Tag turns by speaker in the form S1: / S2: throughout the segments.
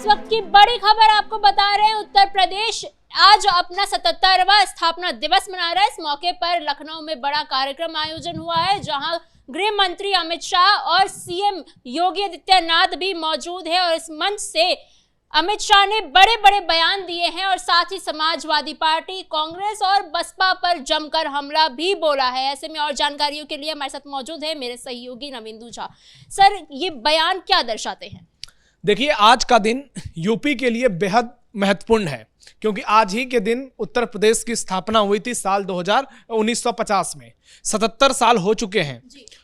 S1: इस वक्त की बड़ी खबर आपको बता रहे हैं। उत्तर प्रदेश आज अपना 77वां स्थापना दिवस मना रहा है। इस मौके पर लखनऊ में बड़ा कार्यक्रम आयोजन हुआ है, जहां गृह मंत्री अमित शाह और सीएम योगी आदित्यनाथ भी मौजूद है। और इस मंच से अमित शाह ने बड़े बड़े बयान दिए हैं और साथ ही समाजवादी पार्टी, कांग्रेस और बसपा पर जमकर हमला भी बोला है। ऐसे में और जानकारियों के लिए हमारे साथ मौजूद है मेरे सहयोगी नविंदु झा। सर, ये बयान क्या दर्शाते हैं?
S2: देखिए, आज का दिन यूपी के लिए बेहद महत्वपूर्ण है, क्योंकि आज ही के दिन उत्तर प्रदेश की स्थापना हुई थी साल 1950 में। 77 साल हो चुके हैं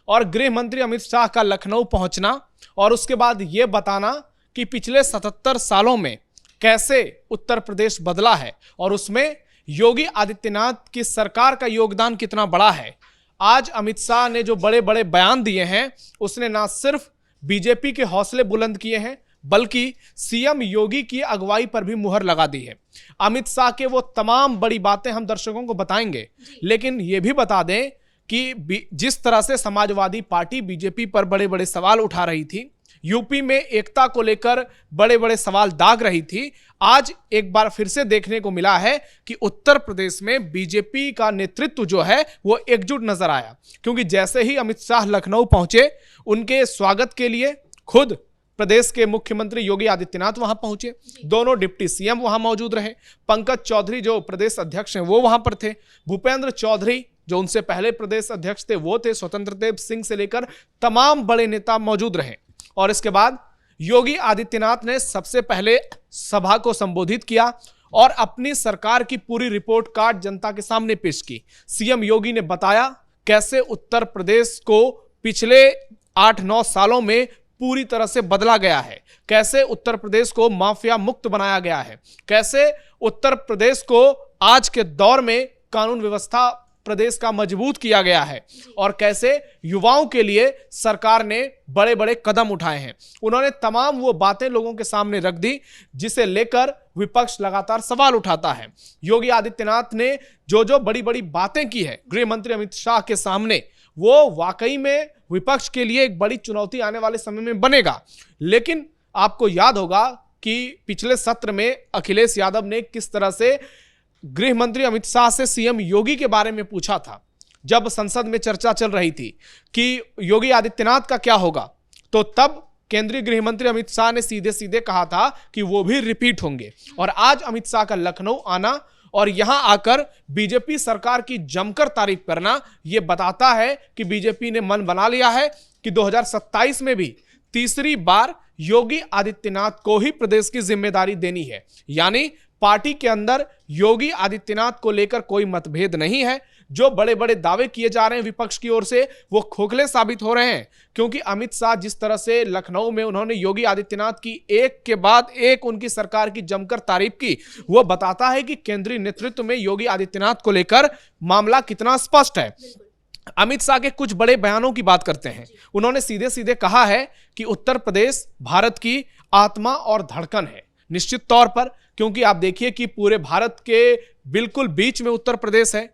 S2: और गृह मंत्री अमित शाह का लखनऊ पहुंचना और उसके बाद ये बताना कि पिछले 77 सालों में कैसे उत्तर प्रदेश बदला है और उसमें योगी आदित्यनाथ की सरकार का योगदान कितना बड़ा है। आज अमित शाह ने जो बड़े बड़े बयान दिए हैं, उसने ना सिर्फ बीजेपी के हौसले बुलंद किए हैं, बल्कि सीएम योगी की अगुवाई पर भी मुहर लगा दी है। अमित शाह के वो तमाम बड़ी बातें हम दर्शकों को बताएंगे, लेकिन ये भी बता दें कि जिस तरह से समाजवादी पार्टी बीजेपी पर बड़े बड़े सवाल उठा रही थी, यूपी में एकता को लेकर बड़े बड़े सवाल दाग रही थी, आज एक बार फिर से देखने को मिला है कि उत्तर प्रदेश में बीजेपी का नेतृत्व जो है वो एकजुट नजर आया। क्योंकि जैसे ही अमित शाह लखनऊ पहुंचे, उनके स्वागत के लिए खुद प्रदेश के मुख्यमंत्री योगी आदित्यनाथ वहां पहुंचे, दोनों डिप्टी सीएम वहां मौजूद रहे, पंकज चौधरी जो प्रदेश अध्यक्ष हैं वो वहां पर थे, भूपेंद्र चौधरी जो उनसे पहले प्रदेश अध्यक्ष थे वो थे, स्वतंत्र देव सिंह से लेकर तमाम बड़े नेता मौजूद रहे। और इसके बाद योगी आदित्यनाथ ने सबसे पहले सभा को संबोधित किया और अपनी सरकार की पूरी रिपोर्ट कार्ड जनता के सामने पेश की। सीएम योगी ने बताया कैसे उत्तर प्रदेश को पिछले 8-9 सालों में पूरी तरह से बदला गया है, कैसे उत्तर प्रदेश को माफिया मुक्त बनाया गया है, कैसे उत्तर प्रदेश को आज के दौर में कानून व्यवस्था प्रदेश का मजबूत किया गया है और कैसे युवाओं के लिए सरकार ने बड़े बड़े कदम उठाए हैं। उन्होंने तमाम वो बातें लोगों के सामने रख दी जिसे लेकर विपक्ष लगातार सवाल उठाता है। योगी आदित्यनाथ ने जो जो बड़ी बड़ी बातें की है गृह मंत्री अमित शाह के सामने, वो वाकई में विपक्ष के लिए एक बड़ी चुनौती आने वाले समय में बनेगा। लेकिन आपको याद होगा कि पिछले सत्र में अखिलेश यादव ने किस तरह से गृह मंत्री अमित शाह से सीएम योगी के बारे में पूछा था। जब संसद में चर्चा चल रही थी कि योगी आदित्यनाथ का क्या होगा, तो तब केंद्रीय गृह मंत्री अमित शाह ने सीधे सीधे कहा था कि वो भी रिपीट होंगे। और आज अमित शाह का लखनऊ आना और यहां आकर बीजेपी सरकार की जमकर तारीफ करना, यह बताता है कि बीजेपी ने मन बना लिया है कि 2027 में भी तीसरी बार योगी आदित्यनाथ को ही प्रदेश की जिम्मेदारी देनी है। यानी पार्टी के अंदर योगी आदित्यनाथ को लेकर कोई मतभेद नहीं है। जो बड़े बड़े दावे किए जा रहे हैं विपक्ष की ओर से, वो खोखले साबित हो रहे हैं, क्योंकि अमित शाह जिस तरह से लखनऊ में उन्होंने योगी आदित्यनाथ की एक के बाद एक उनकी सरकार की जमकर तारीफ की, वो बताता है कि केंद्रीय नेतृत्व में योगी आदित्यनाथ को लेकर मामला कितना स्पष्ट है। अमित शाह के कुछ बड़े बयानों की बात करते हैं। उन्होंने सीधे सीधे कहा है कि उत्तर प्रदेश भारत की आत्मा और धड़कन है। निश्चित तौर पर, क्योंकि आप देखिए कि पूरे भारत के बिल्कुल बीच में उत्तर प्रदेश है।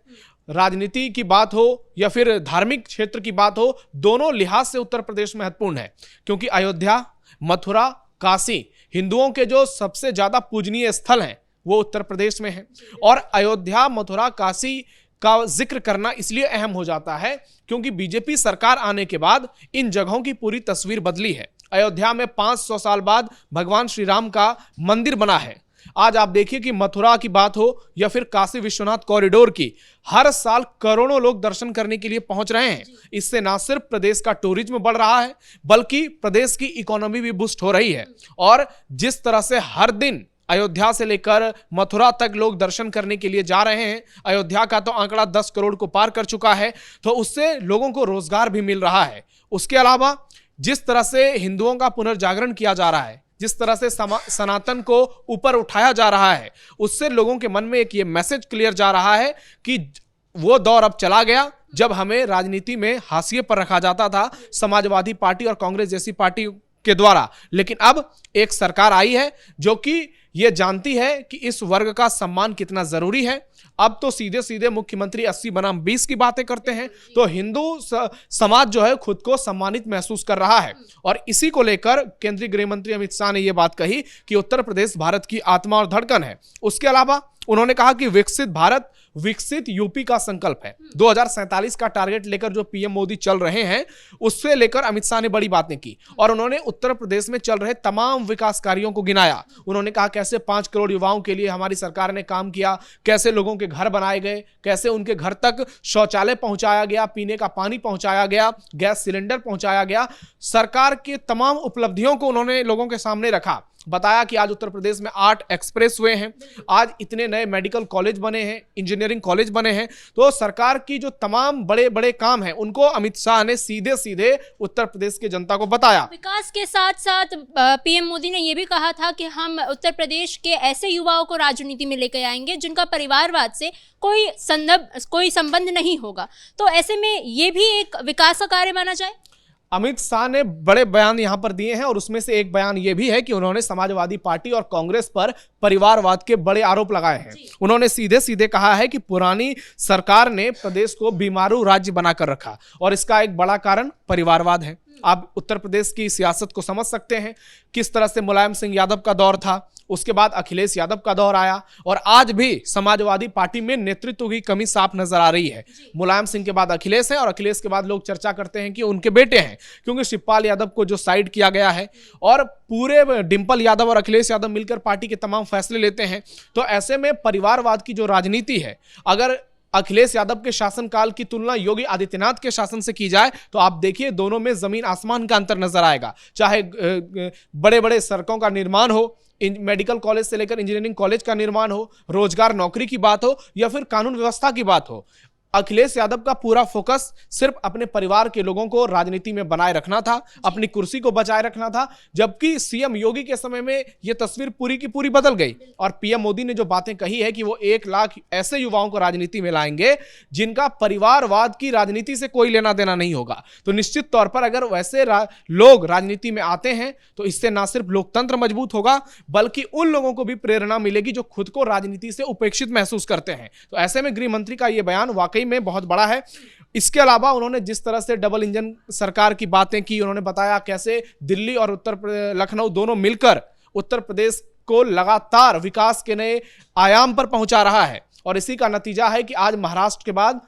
S2: राजनीति की बात हो या फिर धार्मिक क्षेत्र की बात हो, दोनों लिहाज से उत्तर प्रदेश महत्वपूर्ण है, क्योंकि अयोध्या, मथुरा, काशी हिंदुओं के जो सबसे ज्यादा पूजनीय स्थल हैं वो उत्तर प्रदेश में है। और अयोध्या, मथुरा, काशी का जिक्र करना इसलिए अहम हो जाता है क्योंकि बीजेपी सरकार आने के बाद इन जगहों की पूरी तस्वीर बदली है। अयोध्या में 500 साल बाद भगवान श्री राम का मंदिर बना है। आज आप देखिए कि मथुरा की बात हो या फिर काशी विश्वनाथ कॉरिडोर की, हर साल करोड़ों लोग दर्शन करने के लिए पहुंच रहे हैं। इससे ना सिर्फ प्रदेश का टूरिज्म बढ़ रहा है, बल्कि प्रदेश की इकोनॉमी भी बूस्ट हो रही है। और जिस तरह से हर दिन अयोध्या से लेकर मथुरा तक लोग दर्शन करने के लिए जा रहे हैं, अयोध्या का तो आंकड़ा 10 करोड़ को पार कर चुका है, तो उससे लोगों को रोजगार भी मिल रहा है। उसके अलावा जिस तरह से हिंदुओं का पुनर्जागरण किया जा रहा है, जिस तरह से सनातन को ऊपर उठाया जा रहा है, उससे लोगों के मन में एक ये मैसेज क्लियर जा रहा है कि वो दौर अब चला गया जब हमें राजनीति में हाशिए पर रखा जाता था। समाजवादी पार्टी और कांग्रेस जैसी पार्टी के द्वारा। लेकिन अब एक सरकार आई है जो कि ये जानती है कि इस वर्ग का सम्मान कितना जरूरी है। अब तो सीधे सीधे मुख्यमंत्री 80 बनाम 20 की बातें करते हैं, तो हिंदू समाज जो है खुद को सम्मानित महसूस कर रहा है। और इसी को लेकर केंद्रीय गृह मंत्री अमित शाह ने यह बात कही कि उत्तर प्रदेश भारत की आत्मा और धड़कन है। उसके अलावा उन्होंने कहा कि विकसित भारत विकसित यूपी का संकल्प है। 2047 का टारगेट लेकर जो पीएम मोदी चल रहे हैं, उससे लेकर अमित शाह ने बड़ी बातें की और उन्होंने उत्तर प्रदेश में चल रहे तमाम विकास कार्यों को गिनाया। उन्होंने कहा कैसे 5 करोड़ युवाओं के लिए हमारी सरकार ने काम किया, कैसे लोगों के घर बनाए गए, कैसे उनके घर तक शौचालय पहुंचाया गया, पीने का पानी पहुंचाया गया, गैस सिलेंडर पहुंचाया गया। सरकार की तमाम उपलब्धियों को उन्होंने लोगों के सामने रखा। बताया कि आज उत्तर प्रदेश में 8 एक्सप्रेस हुए हैं, आज इतने नए मेडिकल कॉलेज बने हैं, इंजीनियरिंग कॉलेज बने हैं। तो सरकार की जो तमाम बड़े बड़े काम हैं उनको अमित शाह ने सीधे सीधे उत्तर प्रदेश की जनता को बताया।
S1: विकास के साथ साथ पीएम मोदी ने यह भी कहा था कि हम उत्तर प्रदेश के ऐसे युवाओं को राजनीति में लेकर आएंगे जिनका परिवारवाद से कोई संबंध नहीं होगा। तो ऐसे में यह भी एक विकास का कार्य माना जाए।
S2: अमित शाह ने बड़े बयान यहां पर दिए हैं और उसमें से एक बयान यह भी है कि उन्होंने समाजवादी पार्टी और कांग्रेस पर परिवारवाद के बड़े आरोप लगाए हैं। उन्होंने सीधे सीधे कहा है कि पुरानी सरकार ने प्रदेश को बीमारू राज्य बनाकर रखा और इसका एक बड़ा कारण परिवारवाद है। आप उत्तर प्रदेश की सियासत को समझ सकते हैं, किस तरह से मुलायम सिंह यादव का दौर था, उसके बाद अखिलेश यादव का दौर आया और आज भी समाजवादी पार्टी में नेतृत्व की कमी साफ नजर आ रही है। मुलायम सिंह के बाद अखिलेश है और अखिलेश के बाद लोग चर्चा करते हैं कि उनके बेटे हैं, क्योंकि शिवपाल यादव को जो साइड किया गया है और पूरे डिंपल यादव और अखिलेश यादव मिलकर पार्टी के तमाम फैसले लेते हैं। तो ऐसे में परिवारवाद की जो राजनीति है, अगर अखिलेश यादव के शासनकाल की तुलना योगी आदित्यनाथ के शासन से की जाए तो आप देखिए दोनों में जमीन आसमान का अंतर नजर आएगा। चाहे बड़े बड़े सड़कों का निर्माण हो, मेडिकल कॉलेज से लेकर इंजीनियरिंग कॉलेज का निर्माण हो, रोजगार नौकरी की बात हो या फिर कानून व्यवस्था की बात हो, अखिलेश यादव का पूरा फोकस सिर्फ अपने परिवार के लोगों को राजनीति में बनाए रखना था, अपनी कुर्सी को बचाए रखना था। जबकि सीएम योगी के समय में यह तस्वीर पूरी की पूरी बदल गई और पीएम मोदी ने जो बातें कही है कि वो 1 लाख ऐसे युवाओं को राजनीति में लाएंगे जिनका परिवारवाद की राजनीति से कोई लेना देना नहीं होगा। तो निश्चित तौर पर अगर वैसे लोग राजनीति में आते हैं तो इससे ना सिर्फ लोकतंत्र मजबूत होगा बल्कि उन लोगों को भी प्रेरणा मिलेगी जो खुद को राजनीति से उपेक्षित महसूस करते हैं। तो ऐसे में गृह मंत्री का यह बयान वाकई में बहुत बड़ा है। इसके अलावा उन्होंने जिस तरह से डबल इंजन सरकार की बातें की, उन्होंने बताया कैसे दिल्ली और लखनऊ दोनों मिलकर उत्तर प्रदेश को लगातार विकास के नए आयाम पर पहुंचा रहा है और इसी का नतीजा है कि आज महाराष्ट्र के बाद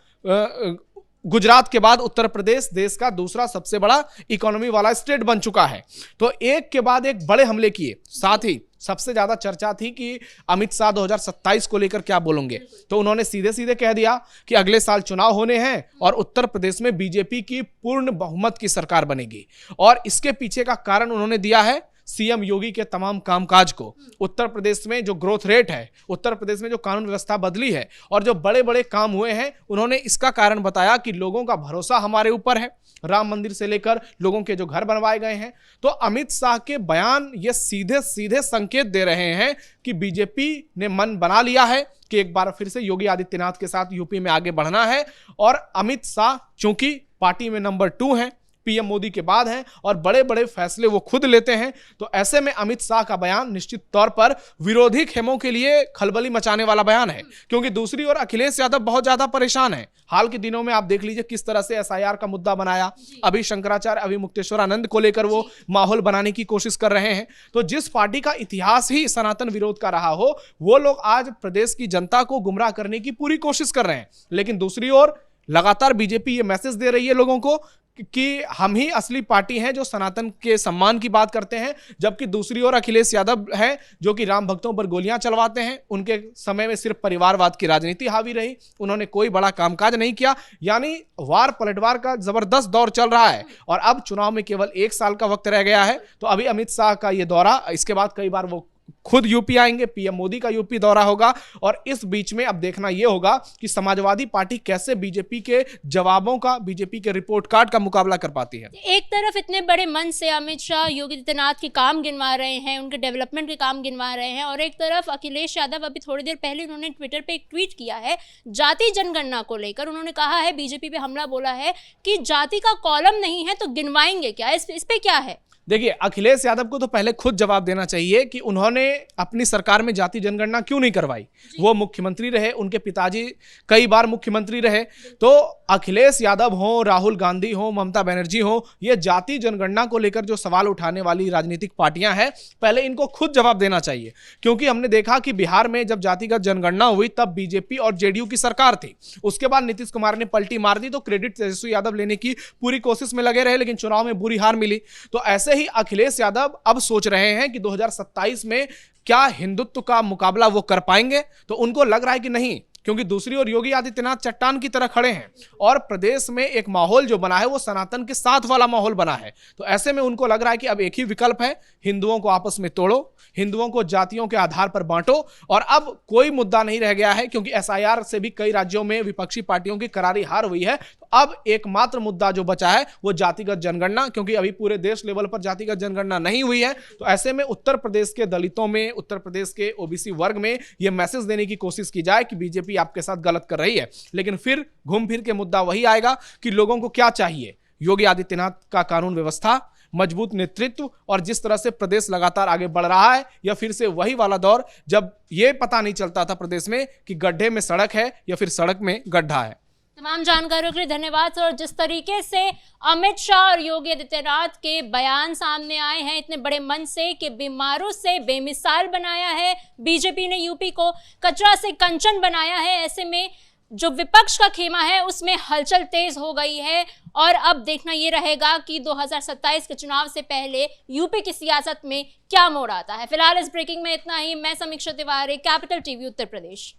S2: गुजरात के बाद उत्तर प्रदेश देश का दूसरा सबसे बड़ा इकोनॉमी वाला स्टेट बन चुका है। तो एक के बाद एक बड़े हमले किए। साथ ही सबसे ज्यादा चर्चा थी कि अमित शाह 2027 को लेकर क्या बोलेंगे, तो उन्होंने सीधे सीधे कह दिया कि अगले साल चुनाव होने हैं और उत्तर प्रदेश में बीजेपी की पूर्ण बहुमत की सरकार बनेगी। और इसके पीछे का कारण उन्होंने दिया है सीएम योगी के तमाम कामकाज को। उत्तर प्रदेश में जो ग्रोथ रेट है, उत्तर प्रदेश में जो कानून व्यवस्था बदली है और जो बड़े बड़े काम हुए हैं, उन्होंने इसका कारण बताया कि लोगों का भरोसा हमारे ऊपर है। राम मंदिर से लेकर लोगों के जो घर बनवाए गए हैं। तो अमित शाह के बयान ये सीधे सीधे संकेत दे रहे हैं कि बीजेपी ने मन बना लिया है कि एक बार फिर से योगी आदित्यनाथ के साथ यूपी में आगे बढ़ना है। और अमित शाह चूंकि पार्टी में नंबर 2 हैं, पीएम मोदी के बाद हैं और बड़े बड़े फैसले वो खुद लेते हैं। तो ऐसे में अमित शाह का बयान निश्चित तौर पर विरोधी खेमों के लिए खलबली मचाने वाला बयान है, क्योंकि दूसरी ओर अखिलेश यादव बहुत ज्यादा परेशान है। हाल के दिनों में आप देख लीजिए किस तरह से एसआईआर का मुद्दा बनाया, अभी शंकराचार्य अभी मुक्तेश्वरानंद को लेकर वो माहौल बनाने की कोशिश कर रहे हैं। तो जिस पार्टी का इतिहास ही सनातन विरोध का रहा हो, वो लोग आज प्रदेश की जनता को गुमराह करने की पूरी कोशिश कर रहे हैं। लेकिन दूसरी ओर लगातार बीजेपी ये मैसेज दे रही है लोगों को कि हम ही असली पार्टी हैं जो सनातन के सम्मान की बात करते हैं, जबकि दूसरी ओर अखिलेश यादव हैं जो कि राम भक्तों पर गोलियां चलवाते हैं। उनके समय में सिर्फ परिवारवाद की राजनीति हावी रही, उन्होंने कोई बड़ा कामकाज नहीं किया। यानी वार पलटवार का जबरदस्त दौर चल रहा है और अब चुनाव में केवल 1 साल का वक्त रह गया है। तो अभी अमित शाह का ये दौरा, इसके बाद कई बार वो खुद यूपी आएंगे, पीएम मोदी का यूपी दौरा होगा और इस बीच में अब देखना यह होगा कि समाजवादी पार्टी कैसे बीजेपी के जवाबों का, बीजेपी के रिपोर्ट कार्ड का मुकाबला कर पाती है।
S1: एक तरफ इतने बड़े मन से अमित शाह योगी आदित्यनाथ के काम गिनवा रहे हैं, उनके डेवलपमेंट के काम गिनवा रहे हैं, और एक तरफ अखिलेश यादव अभी थोड़ी देर पहले उन्होंने ट्विटर पे एक ट्वीट किया है जाति जनगणना को लेकर। उन्होंने कहा है, बीजेपी पे हमला बोला है कि जाति का कॉलम नहीं है तो गिनवाएंगे क्या, इस पे क्या है?
S2: देखिए, अखिलेश यादव को तो पहले खुद जवाब देना चाहिए कि उन्होंने अपनी सरकार में जाति जनगणना क्यों नहीं करवाई। वो मुख्यमंत्री रहे, उनके पिताजी कई बार मुख्यमंत्री रहे। तो अखिलेश यादव हो, राहुल गांधी हो, ममता बनर्जी हो, ये जाति जनगणना को लेकर जो सवाल उठाने वाली राजनीतिक पार्टियां हैं, पहले इनको खुद जवाब देना चाहिए। क्योंकि हमने देखा कि बिहार में जब जातिगत जनगणना हुई तब बीजेपी और जेडीयू की सरकार थी। उसके बाद नीतीश कुमार ने पलटी मार दी, तो क्रेडिट तेजस्वी यादव लेने की पूरी कोशिश में लगे रहे, लेकिन चुनाव में बुरी हार मिली। तो ऐसे ही अखिलेश यादव अब सोच रहे हैं कि 2027 में क्या हिंदुत्व का मुकाबला वो कर पाएंगे। तो उनको लग रहा है कि नहीं, क्योंकि दूसरी ओर योगी आदित्यनाथ चट्टान की तरह खड़े हैं और प्रदेश में एक माहौल जो बना है वो सनातन के साथ वाला माहौल बना है। तो ऐसे में उनको लग रहा है कि अब एक ही विकल्प है, हिंदुओं को आपस में तोड़ो, हिंदुओं को जातियों के आधार पर बांटो। और अब कोई मुद्दा नहीं रह गया है, क्योंकि एसआईआर से भी कई राज्यों में विपक्षी पार्टियों की करारी हार हुई है। तो अब एकमात्र मुद्दा जो बचा है वो जातिगत जनगणना, क्योंकि अभी पूरे देश लेवल पर जातिगत जनगणना नहीं हुई है। तो ऐसे में उत्तर प्रदेश के दलितों में, उत्तर प्रदेश के ओबीसी वर्ग में यह मैसेज देने की कोशिश की जाए कि बीजेपी आपके साथ गलत कर रही है। लेकिन फिर घूम फिर के मुद्दा वही आएगा कि लोगों को क्या चाहिए। योगी आदित्यनाथ का कानून व्यवस्था, मजबूत नेतृत्व, और जिस तरह से प्रदेश लगातार आगे बढ़ रहा है, या फिर से वही वाला दौर जब ये पता नहीं चलता था प्रदेश में कि गड्ढे में सड़क है या फिर सड़क में गड्ढा है।
S1: तमाम जानकारियों के लिए धन्यवाद। और जिस तरीके से अमित शाह और योगी आदित्यनाथ के बयान सामने आए हैं इतने बड़े मन से कि बीमारों से बेमिसाल बनाया है बीजेपी ने, यूपी को कचरा से कंचन बनाया है, ऐसे में जो विपक्ष का खेमा है उसमें हलचल तेज हो गई है। और अब देखना ये रहेगा कि 2027 के चुनाव से पहले यूपी की सियासत में क्या मोड़ आता है। फिलहाल इस ब्रेकिंग में इतना ही। मैं समीक्षा तिवारी, कैपिटल टीवी उत्तर प्रदेश।